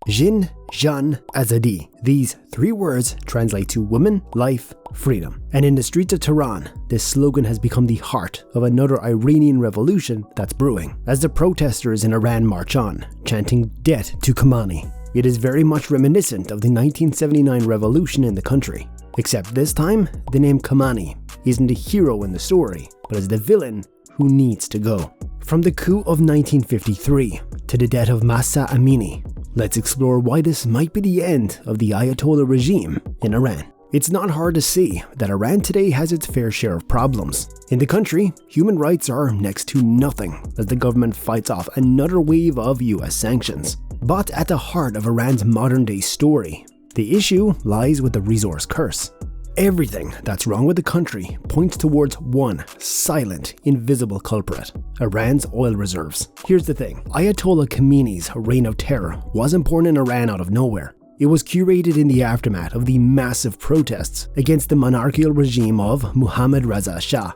Jiyan, Jiyan, Azadi. These three words translate to women, life, freedom. And in the streets of Tehran, this slogan has become the heart of another Iranian revolution that's brewing. As the protesters in Iran march on, chanting death to Khamenei, it is very much reminiscent of the 1979 revolution in the country. Except this time, the name Khamenei isn't the hero in the story, but is the villain who needs to go. From the coup of 1953 to the death of Masa Amini, let's explore why this might be the end of the Ayatollah regime in Iran. It's not hard to see that Iran today has its fair share of problems. In the country, human rights are next to nothing as the government fights off another wave of US sanctions. But at the heart of Iran's modern-day story, the issue lies with the resource curse. Everything that's wrong with the country points towards one silent, invisible culprit: Iran's oil reserves. Here's the thing, Ayatollah Khamenei's reign of terror wasn't born in Iran out of nowhere. It was curated in the aftermath of the massive protests against the monarchical regime of Mohammad Reza Shah.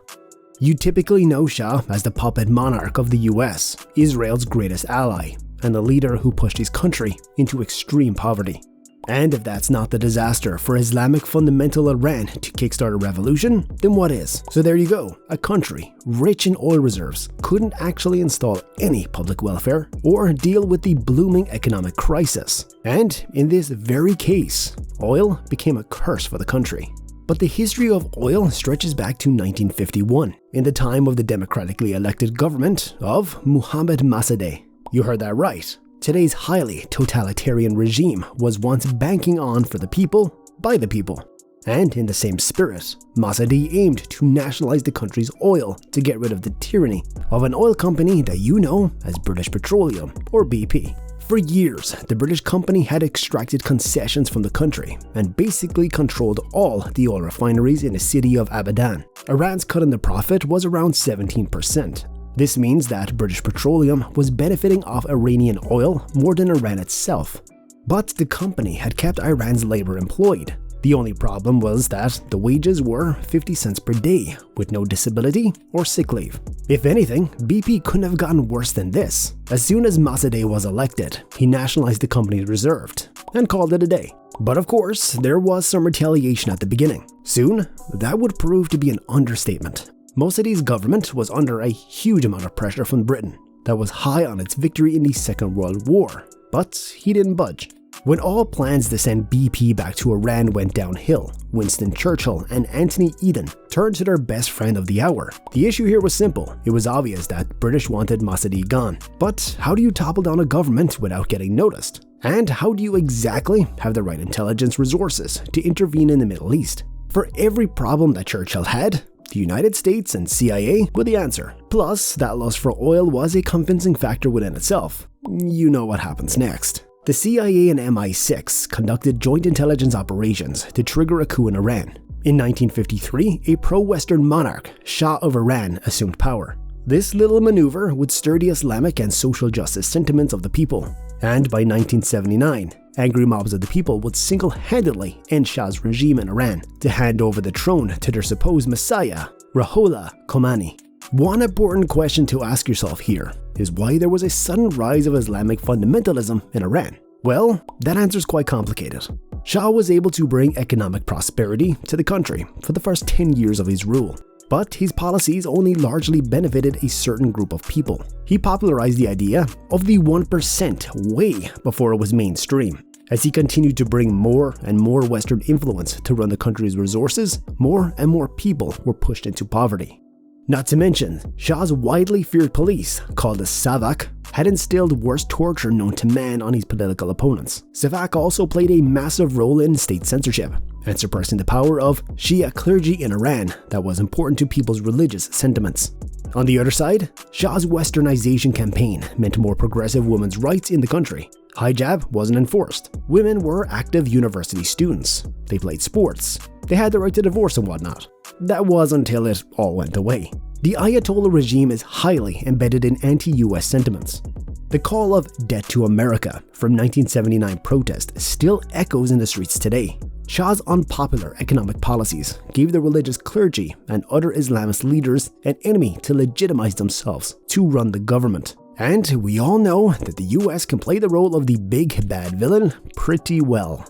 You typically know Shah as the puppet monarch of the US, Israel's greatest ally, and the leader who pushed his country into extreme poverty. And if that's not the disaster for Islamic fundamental Iran to kickstart a revolution, then what is? So there you go, a country rich in oil reserves couldn't actually install any public welfare or deal with the blooming economic crisis. And in this very case, oil became a curse for the country. But the history of oil stretches back to 1951, in the time of the democratically elected government of Mohammad Mossadegh. You heard that right. Today's highly totalitarian regime was once banking on for the people, by the people. And in the same spirit, Mossadegh aimed to nationalize the country's oil to get rid of the tyranny of an oil company that you know as British Petroleum, or BP. For years, the British company had extracted concessions from the country and basically controlled all the oil refineries in the city of Abadan. Iran's cut in the profit was around 17%. This means that British Petroleum was benefiting off Iranian oil more than Iran itself. But the company had kept Iran's labor employed. The only problem was that the wages were 50 cents per day, with no disability or sick leave. If anything, BP couldn't have gotten worse than this. As soon as Mossadegh was elected, he nationalized the company's reserves and called it a day. But of course, there was some retaliation at the beginning. Soon, that would prove to be an understatement. Mossadegh's government was under a huge amount of pressure from Britain that was high on its victory in the Second World War, but he didn't budge. When all plans to send BP back to Iran went downhill, Winston Churchill and Anthony Eden turned to their best friend of the hour. The issue here was simple. It was obvious that British wanted Mossadegh gone. But how do you topple down a government without getting noticed? And how do you exactly have the right intelligence resources to intervene in the Middle East? For every problem that Churchill had, the United States and CIA were the answer. Plus, that lust for oil was a convincing factor within itself. You know what happens next. The CIA and MI6 conducted joint intelligence operations to trigger a coup in Iran. In 1953, a pro-Western monarch, Shah of Iran, assumed power. This little maneuver would stir the Islamic and social justice sentiments of the people. And by 1979, angry mobs of the people would single-handedly end Shah's regime in Iran to hand over the throne to their supposed messiah, Ruhollah Khomeini. One important question to ask yourself here is why there was a sudden rise of Islamic fundamentalism in Iran. Well, that answer is quite complicated. Shah was able to bring economic prosperity to the country for the first 10 years of his rule. But his policies only largely benefited a certain group of people. He popularized the idea of the 1% way before it was mainstream. As he continued to bring more and more Western influence to run the country's resources, more and more people were pushed into poverty. Not to mention, Shah's widely feared police, called the Savak, had instilled worst torture known to man on his political opponents. Savak also played a massive role in state censorship and suppressing the power of Shia clergy in Iran that was important to people's religious sentiments. On the other side, Shah's westernization campaign meant more progressive women's rights in the country. Hijab wasn't enforced. Women were active university students. They played sports. They had the right to divorce and whatnot. That was until it all went away. The Ayatollah regime is highly embedded in anti-US sentiments. The call of "Debt to America" from 1979 protest still echoes in the streets today. Shah's unpopular economic policies gave the religious clergy and other Islamist leaders an enemy to legitimize themselves to run the government. And we all know that the US can play the role of the big bad villain pretty well.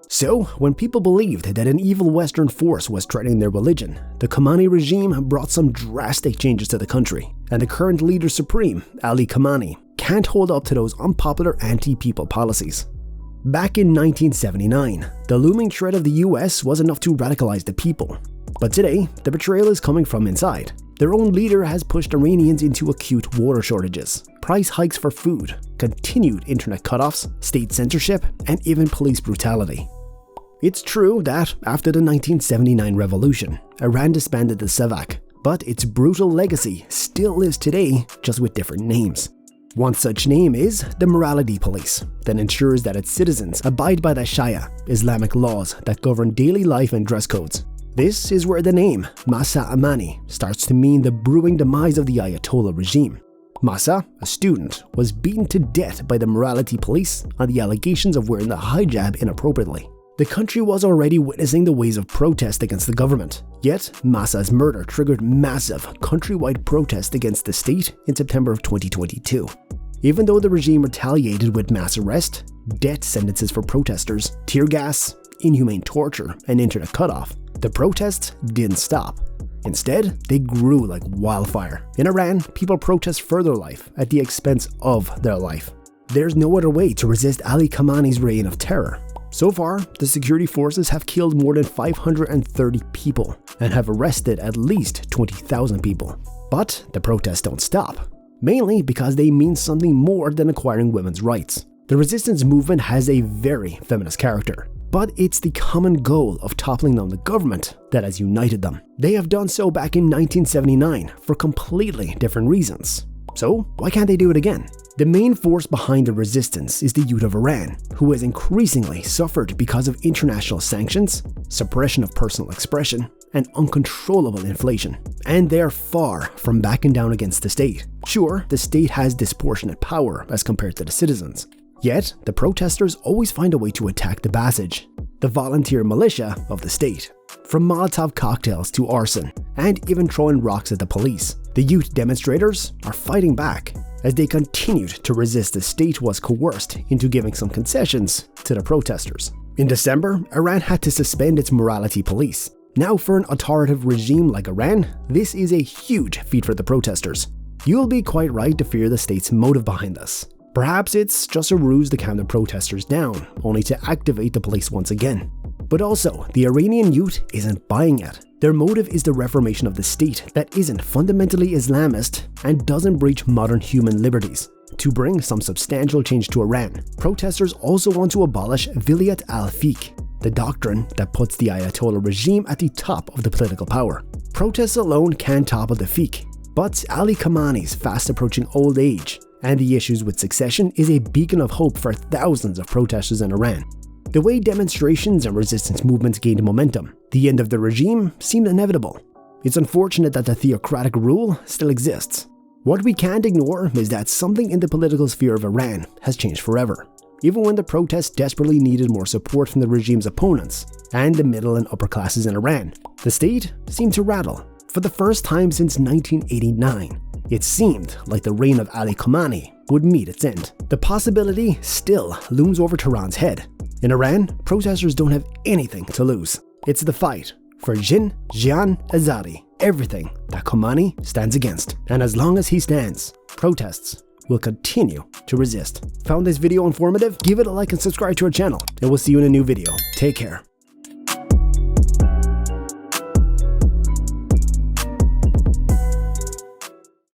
So, when people believed that an evil Western force was threatening their religion, the Khamenei regime brought some drastic changes to the country, and the current leader supreme, Ali Khamenei, can't hold up to those unpopular anti-people policies. Back in 1979, the looming threat of the US was enough to radicalize the people. But today, the betrayal is coming from inside. Their own leader has pushed Iranians into acute water shortages, price hikes for food, continued internet cutoffs, state censorship, and even police brutality. It's true that after the 1979 revolution, Iran disbanded the Savak, but its brutal legacy still lives today, just with different names. One such name is the Morality Police, that ensures that its citizens abide by the Sharia, Islamic laws that govern daily life and dress codes. This is where the name Masa Amini starts to mean the brewing demise of the Ayatollah regime. Masa, a student, was beaten to death by the Morality Police on the allegations of wearing the hijab inappropriately. The country was already witnessing the waves of protest against the government, yet Masa's murder triggered massive countrywide protest against the state in September of 2022. Even though the regime retaliated with mass arrest, death sentences for protesters, tear gas, inhumane torture, and internet cutoff, the protests didn't stop. Instead, they grew like wildfire. In Iran, people protest for their life at the expense of their life. There's no other way to resist Ali Khamenei's reign of terror. So far, the security forces have killed more than 530 people and have arrested at least 20,000 people. But the protests don't stop, mainly because they mean something more than acquiring women's rights. The resistance movement has a very feminist character, but it's the common goal of toppling down the government that has united them. They have done so back in 1979 for completely different reasons. So why can't they do it again? The main force behind the resistance is the youth of Iran, who has increasingly suffered because of international sanctions, suppression of personal expression, and uncontrollable inflation. And they're far from backing down against the state. Sure, the state has disproportionate power as compared to the citizens. Yet, the protesters always find a way to attack the Basij, the volunteer militia of the state. From Molotov cocktails to arson, and even throwing rocks at the police, the youth demonstrators are fighting back. As they continued to resist, the state was coerced into giving some concessions to the protesters. In December, Iran had to suspend its Morality Police. Now, for an authoritative regime like Iran, this is a huge feat for the protesters. You'll be quite right to fear the state's motive behind this. Perhaps it's just a ruse to calm the protesters down, only to activate the police once again. But also, the Iranian youth isn't buying it. Their motive is the reformation of the state that isn't fundamentally Islamist and doesn't breach modern human liberties. To bring some substantial change to Iran, protesters also want to abolish Vilayat al-Fiqh, the doctrine that puts the Ayatollah regime at the top of the political power. Protests alone can't topple the fiqh, but Ali Khamenei's fast approaching old age and the issues with succession is a beacon of hope for thousands of protesters in Iran. The way demonstrations and resistance movements gained momentum, the end of the regime seemed inevitable. It's unfortunate that the theocratic rule still exists. What we can't ignore is that something in the political sphere of Iran has changed forever. Even when the protests desperately needed more support from the regime's opponents and the middle and upper classes in Iran, the state seemed to rattle. For the first time since 1989, it seemed like the reign of Ali Khamenei would meet its end. The possibility still looms over Tehran's head. In Iran, protesters don't have anything to lose. It's the fight for Jiyan, Azadi, everything that Khamenei stands against. And as long as he stands, protests will continue to resist. Found this video informative? Give it a like and subscribe to our channel, and we'll see you in a new video. Take care.